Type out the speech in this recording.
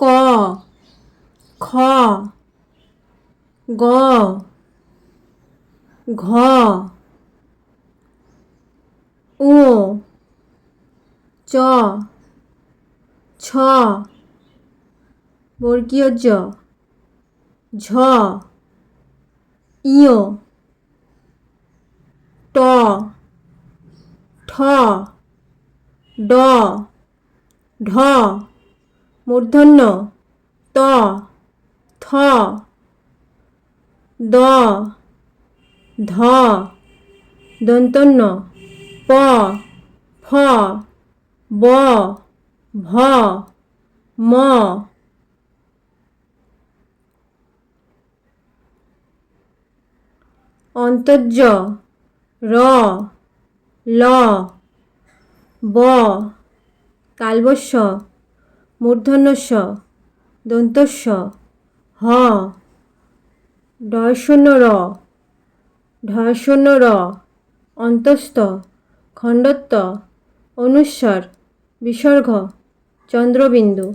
ক, খ, গ, ঘ, ঙ, চ, ছ, বর্গীয় জ, ঝ, ঞ, ট, ঠ, ড, ঢ, মূর্ধন্য ত, থ, দ, ধ, দন্তন্য প, ফ, ব, ভ, ম, অন্তর্জ র, ল, ব, তালবস্য মূর্ধন্যস্য দন্তস্য হ, ঢয়শূন্য র, ঢয়শূন্য র, অন্তস্থ খণ্ডত্ব অনুস্বার বিসর্গ চন্দ্রবিন্দু।